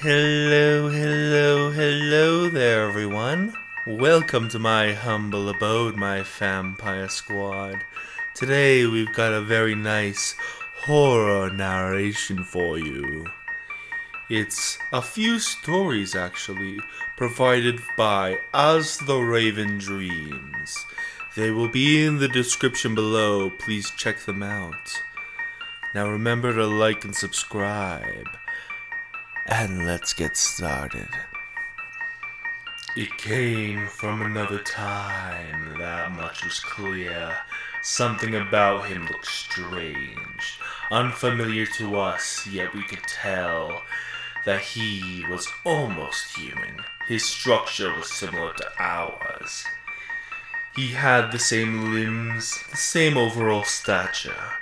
Hello there, everyone. Welcome to my humble abode, my vampire squad. Today we've got a very nice horror narration for you. It's a few stories, actually, provided by As the Raven Dreams. They will be in the description below. Please check them out. Now remember to like and subscribe. And let's get started. It came from another time, that much was clear. Something about him looked strange, unfamiliar to us, yet we could tell that he was almost human. His structure was similar to ours. He had the same limbs, the same overall stature,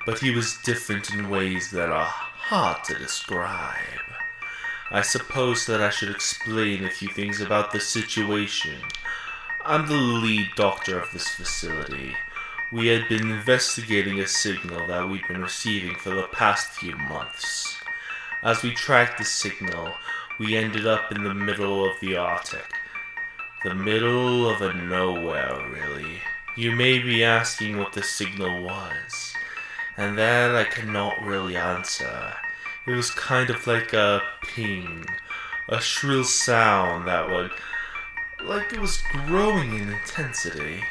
but he was different in ways that are hard to describe. I suppose that I should explain a few things about the situation. I'm the lead doctor of this facility. We had been investigating a signal that we'd been receiving for the past few months. As we tracked the signal, we ended up in the middle of the Arctic. The middle of a nowhere, really. You may be asking what the signal was, and that I cannot really answer. It was kind of like a ping, a shrill sound that would, like it was growing in intensity,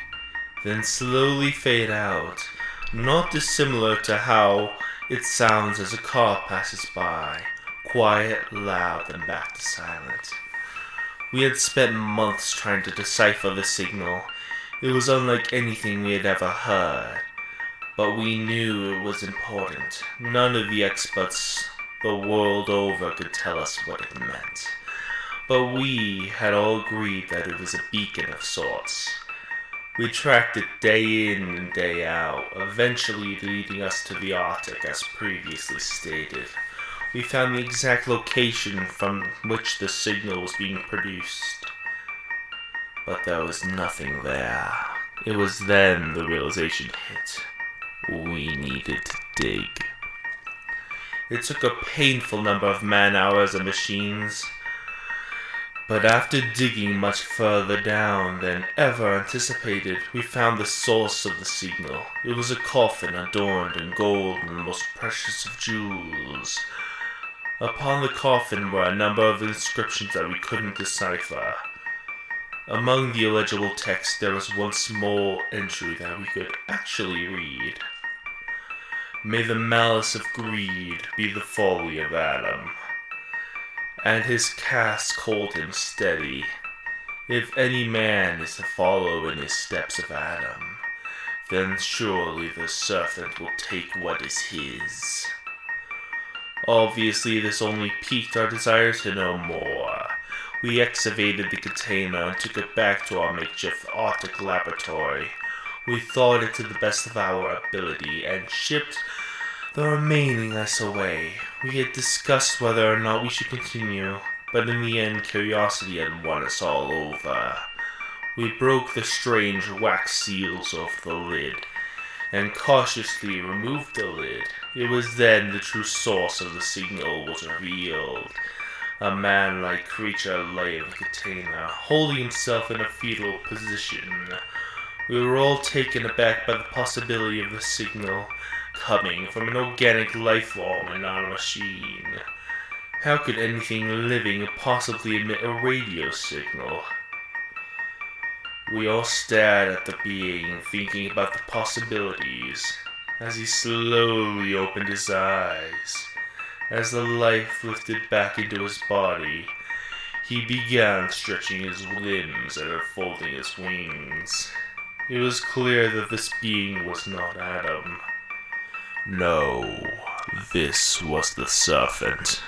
then slowly fade out, not dissimilar to how it sounds as a car passes by, quiet, loud, then back to silent. We had spent months trying to decipher the signal. It was unlike anything we had ever heard, but we knew it was important. None of the experts the world over could tell us what it meant, but we had all agreed that it was a beacon of sorts. We tracked it day in and day out, eventually leading us to the Arctic as previously stated. We found the exact location from which the signal was being produced, but there was nothing there. It was then the realization hit. We needed to dig. It took a painful number of man-hours and machines, but after digging much further down than ever anticipated, we found the source of the signal. It was a coffin adorned in gold and the most precious of jewels. Upon the coffin were a number of inscriptions that we couldn't decipher. Among the illegible text, there was one small entry that we could actually read. May the malice of greed be the folly of Adam, and his caste hold him steady. If any man is to follow in his steps of Adam, then surely the serpent will take what is his. Obviously, this only piqued our desire to know more. We excavated the container and took it back to our makeshift Arctic laboratory. We thawed it to the best of our ability and shipped the remaining ice away. We had discussed whether or not we should continue, but in the end curiosity had won us all over. We broke the strange wax seals off the lid and cautiously removed the lid. It was then the true source of the signal was revealed. A man-like creature lay in the container, holding himself in a fetal position. We were all taken aback by the possibility of the signal coming from an organic life form and not a machine. How could anything living possibly emit a radio signal? We all stared at the being, thinking about the possibilities, as he slowly opened his eyes. As the life lifted back into his body, he began stretching his limbs and unfolding his wings. It was clear that this being was not Adam. No, this was the serpent.